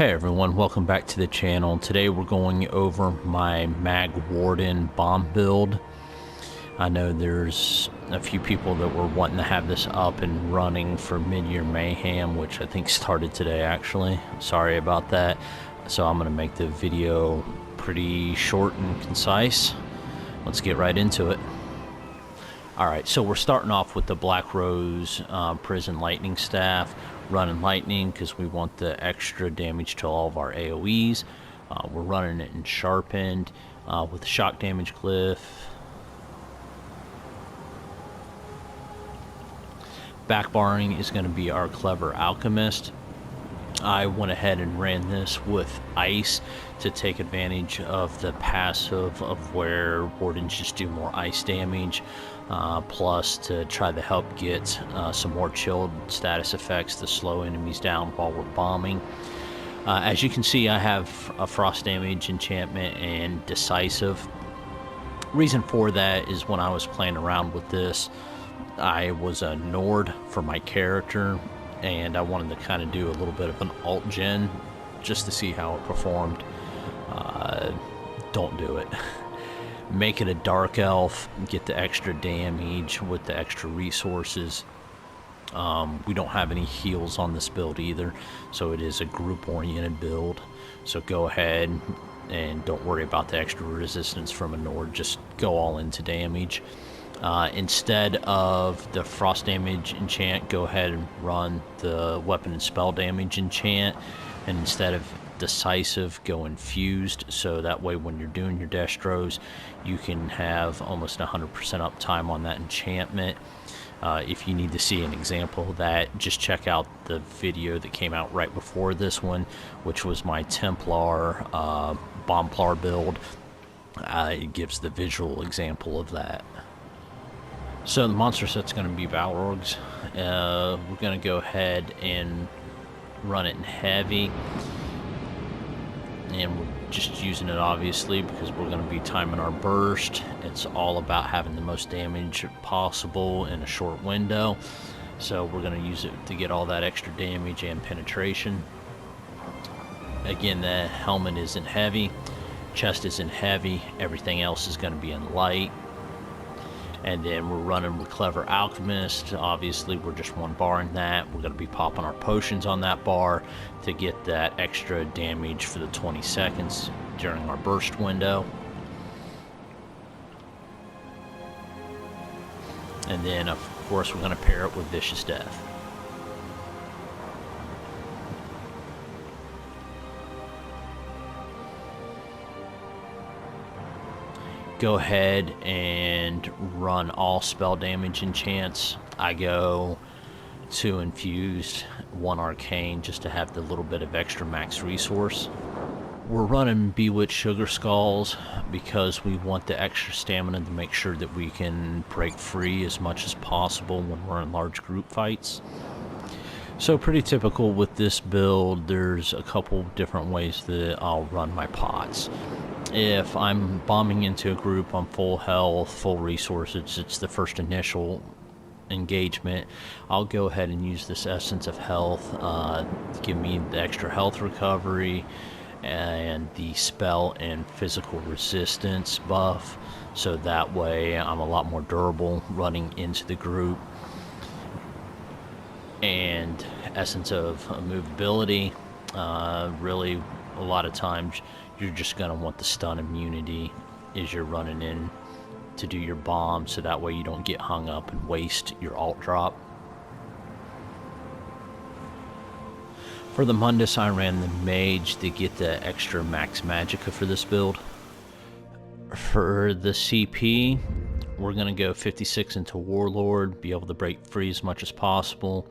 Hey everyone, welcome back to the channel. Today we're going over my Mag Warden bomb build. I know there's a few people that were wanting to have this up and running for mid-year mayhem, which I think started today actually. Sorry about that. So I'm going to make the video pretty short and concise. Let's get right into it. Alright, so we're starting off with the Black Rose Prison Lightning Staff. Running lightning because we want the extra damage to all of our AoEs. We're running it in sharpened with the shock damage glyph. Backbarring is going to be our Clever Alchemist. I went ahead and ran this with ice to take advantage of the passive of where wardens just do more ice damage, plus to try to help get some more chilled status effects to slow enemies down while we're bombing. As you can see, I have a frost damage enchantment and decisive. Reason for that is when I was playing around with this, I was a Nord for my character, and I wanted to kind of do a little bit of an alt gen just to see how it performed. Don't do it. Make it a dark elf, get the extra damage with the extra resources. We don't have any heals on this build either, so it is a group oriented build. So go ahead and don't worry about the extra resistance from a Nord, just go all into damage. Instead of the frost damage enchant, go ahead and run the weapon and spell damage enchant, and instead of decisive, go infused, so that way when you're doing your destros you can have almost 100% uptime on that enchantment. If you need to see an example of that, just check out the video that came out right before this one, which was my Templar Bomplar build. It gives the visual example of that. So the monster set's going to be Balrogs. We're going to go ahead and run it in heavy, and we're just using it obviously because we're going to be timing our burst. It's all about having the most damage possible in a short window, so we're going to use it to get all that extra damage and penetration. Again, the helmet is in heavy, chest is in heavy, everything else is going to be in light. And then we're running with Clever Alchemist. Obviously, we're just one bar in that. We're going to be popping our potions on that bar to get that extra damage for the 20 seconds during our burst window. And then, of course, we're going to pair it with Vicious Death. Go ahead and run all spell damage enchants. I go 2 infused, 1 arcane, just to have the little bit of extra max resource. We're running Bewitched Sugar Skulls because we want the extra stamina to make sure that we can break free as much as possible when we're in large group fights. So pretty typical with this build, there's a couple different ways that I'll run my pots. If I'm bombing into a group on full health, full resources, it's the first initial engagement, I'll go ahead and use this Essence of Health to give me the extra health recovery and the spell and physical resistance buff, so that way I'm a lot more durable running into the group. And Essence of Movability, really a lot of times you're just going to want the stun immunity as you're running in to do your bomb, so that way you don't get hung up and waste your alt drop. For the Mundus, I ran the Mage to get the extra max magicka for this build. For the CP, we're going to go 56 into Warlord, be able to break free as much as possible.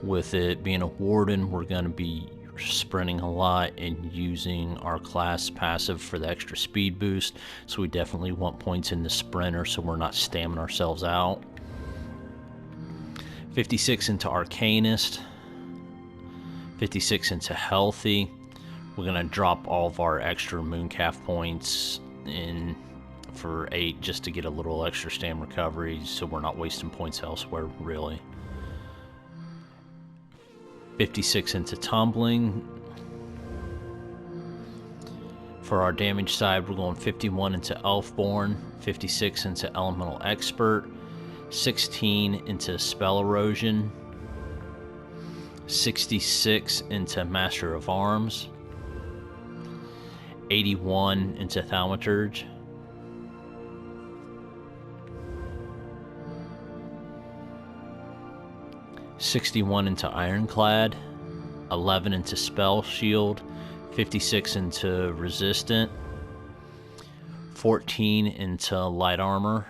With it being a Warden, we're going to be sprinting a lot and using our class passive for the extra speed boost, so we definitely want points in the sprinter so we're not stamming ourselves out. 56 into Arcanist, 56 into Healthy. We're going to drop all of our extra Mooncalf points in for 8 just to get a little extra stam recovery so we're not wasting points elsewhere really. 56 into Tumbling, For our damage side, we're going 51 into Elfborn, 56 into Elemental Expert, 16 into Spell Erosion, 66 into Master of Arms, 81 into Thaumaturge, 61 into Ironclad, 11 into Spell Shield, 56 into Resistant, 14 into Light Armor,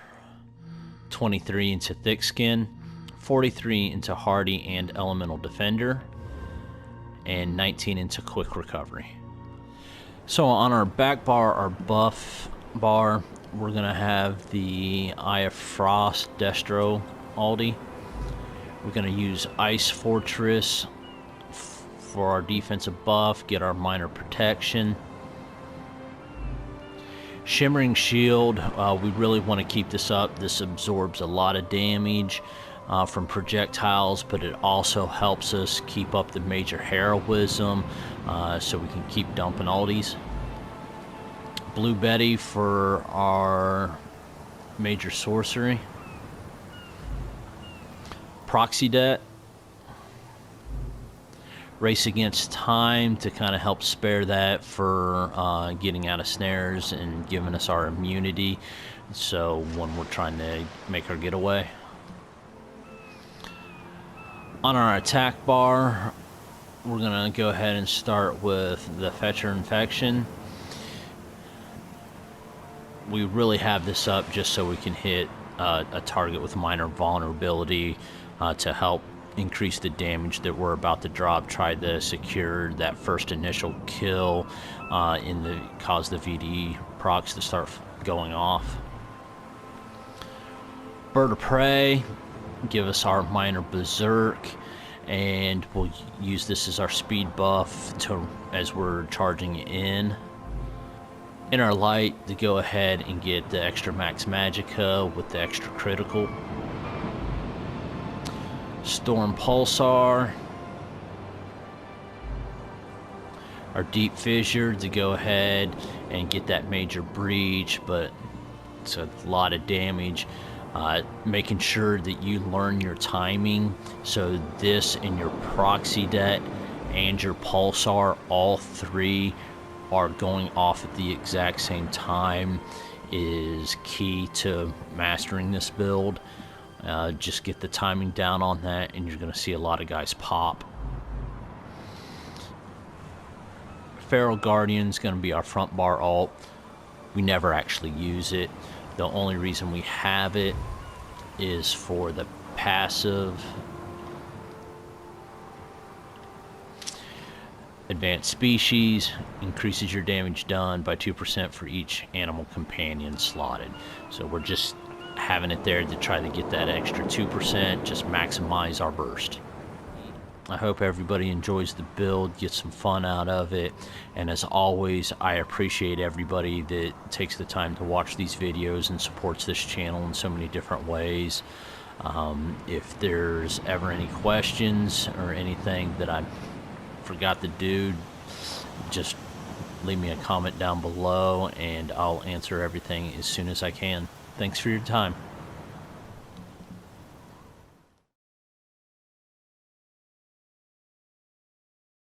23 into Thick Skin, 43 into Hardy and Elemental Defender, and 19 into Quick Recovery. So on our back bar, our buff bar, we're going to have the Eye of Frost Destro Aldi. We're going to use Ice Fortress for our defensive buff, get our minor protection. Shimmering Shield, we really want to keep this up. This absorbs a lot of damage from projectiles, but it also helps us keep up the major heroism, so we can keep dumping Aldis. Blue Betty for our major sorcery. Proxy Debt. Race Against Time to kind of help spare that for getting out of snares and giving us our immunity, so when we're trying to make our getaway. On our attack bar, we're going to go ahead and start with the Fetcher Infection. We really have this up just so we can hit a target with minor vulnerability to help increase the damage that we're about to drop. Try to secure that first initial kill cause the VD procs to start going off. Bird of Prey, give us our minor berserk, and we'll use this as our speed buff as we're charging in. In our light, to go ahead and get the extra max magicka with the extra critical. Storm Pulsar, our Deep Fissure to go ahead and get that major breach, but it's a lot of damage. Making sure that you learn your timing, so this and your Proxy Debt and your Pulsar, all three are going off at the exact same time, is key to mastering this build. Just get the timing down on that and you're going to see a lot of guys pop. Feral Guardian's going to be our front bar alt. We never actually use it. The only reason we have it is for the passive. Advanced Species increases your damage done by 2% for each animal companion slotted. So we're just having it there to try to get that extra 2%, just maximize our burst. I hope everybody enjoys the build, gets some fun out of it, and as always, I appreciate everybody that takes the time to watch these videos and supports this channel in so many different ways. If there's ever any questions or anything that I forgot to do, just leave me a comment down below and I'll answer everything as soon as I can. Thanks for your time.